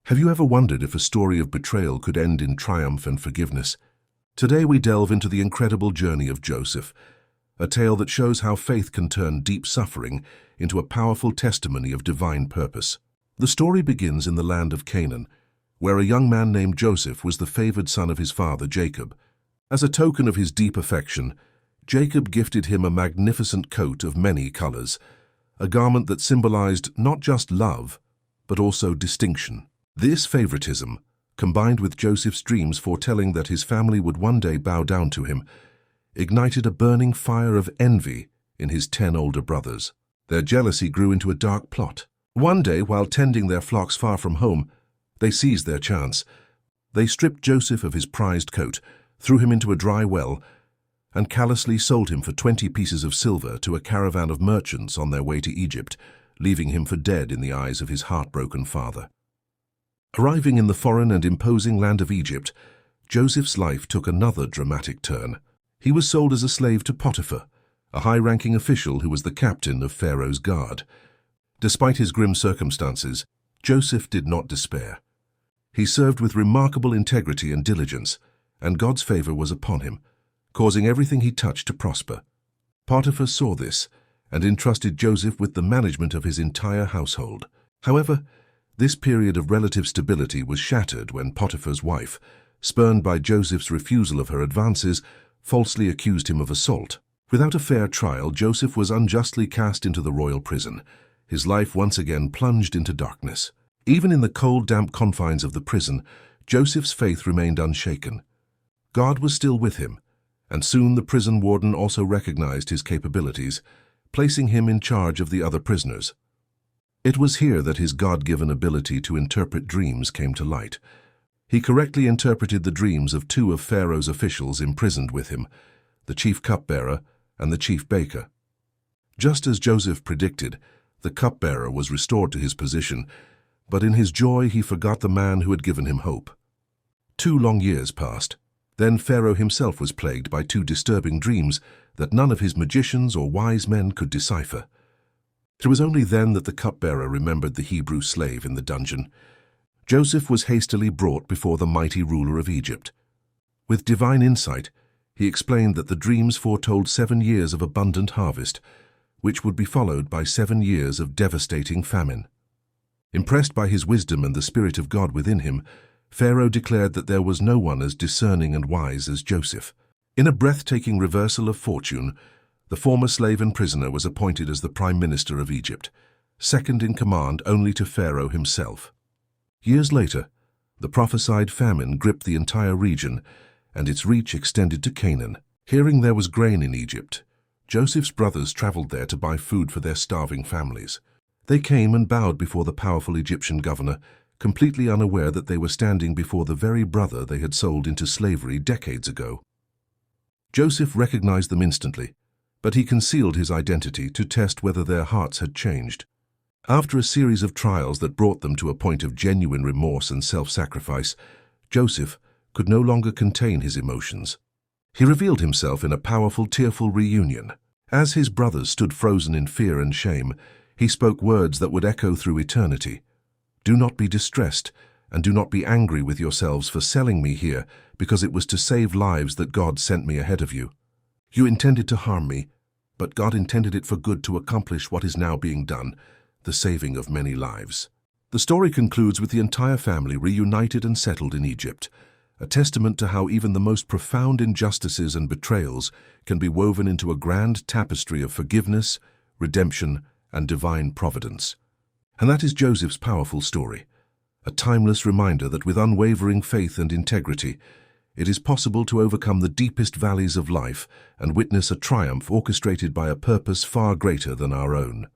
Have you ever wondered if a story of betrayal could end in triumph and forgiveness? Today we delve into the incredible journey of Joseph, a tale that shows how faith can turn deep suffering into a powerful testimony of divine purpose. The story begins in the land of Canaan, where a young man named Joseph was the favored son of his father Jacob. As a token of his deep affection, Jacob gifted him a magnificent coat of many colors, a garment that symbolized not just love, but also distinction. This favoritism, combined with Joseph's dreams foretelling that his family would one day bow down to him, ignited a burning fire of envy in his 10 older brothers. Their jealousy grew into a dark plot. One day, while tending their flocks far from home, they seized their chance. They stripped Joseph of his prized coat, threw him into a dry well, and callously sold him for 20 pieces of silver to a caravan of merchants on their way to Egypt, leaving him for dead in the eyes of his heartbroken father. Arriving in the foreign and imposing land of Egypt, Joseph's life took another dramatic turn. He was sold as a slave to Potiphar, a high-ranking official who was the captain of Pharaoh's guard. Despite his grim circumstances, Joseph did not despair. He served with remarkable integrity and diligence, and God's favor was upon him, causing everything he touched to prosper. Potiphar saw this and entrusted Joseph with the management of his entire household. However, this period of relative stability was shattered when Potiphar's wife, spurned by Joseph's refusal of her advances, falsely accused him of assault. Without a fair trial, Joseph was unjustly cast into the royal prison, his life once again plunged into darkness. Even in the cold, damp confines of the prison, Joseph's faith remained unshaken. God was still with him, and soon the prison warden also recognized his capabilities, placing him in charge of the other prisoners. It was here that his God-given ability to interpret dreams came to light. He correctly interpreted the dreams of 2 of Pharaoh's officials imprisoned with him, the chief cupbearer and the chief baker. Just as Joseph predicted, the cupbearer was restored to his position, but in his joy he forgot the man who had given him hope. 2 long years passed. Then Pharaoh himself was plagued by 2 disturbing dreams that none of his magicians or wise men could decipher. It was only then that the cupbearer remembered the Hebrew slave in the dungeon. Joseph was hastily brought before the mighty ruler of Egypt. With divine insight, he explained that the dreams foretold 7 years of abundant harvest, which would be followed by 7 years of devastating famine. Impressed by his wisdom and the Spirit of God within him, Pharaoh declared that there was no one as discerning and wise as Joseph. In a breathtaking reversal of fortune, the former slave and prisoner was appointed as the Prime Minister of Egypt, second in command only to Pharaoh himself. Years later, the prophesied famine gripped the entire region, and its reach extended to Canaan. Hearing there was grain in Egypt, Joseph's brothers traveled there to buy food for their starving families. They came and bowed before the powerful Egyptian governor, completely unaware that they were standing before the very brother they had sold into slavery decades ago. Joseph recognized them instantly, but he concealed his identity to test whether their hearts had changed. After a series of trials that brought them to a point of genuine remorse and self-sacrifice, Joseph could no longer contain his emotions. He revealed himself in a powerful, tearful reunion. As his brothers stood frozen in fear and shame, he spoke words that would echo through eternity. "Do not be distressed, and do not be angry with yourselves for selling me here, because it was to save lives that God sent me ahead of you. You intended to harm me, but God intended it for good to accomplish what is now being done, the saving of many lives." The story concludes with the entire family reunited and settled in Egypt, a testament to how even the most profound injustices and betrayals can be woven into a grand tapestry of forgiveness, redemption, and divine providence. And that is Joseph's powerful story, a timeless reminder that with unwavering faith and integrity, it is possible to overcome the deepest valleys of life and witness a triumph orchestrated by a purpose far greater than our own.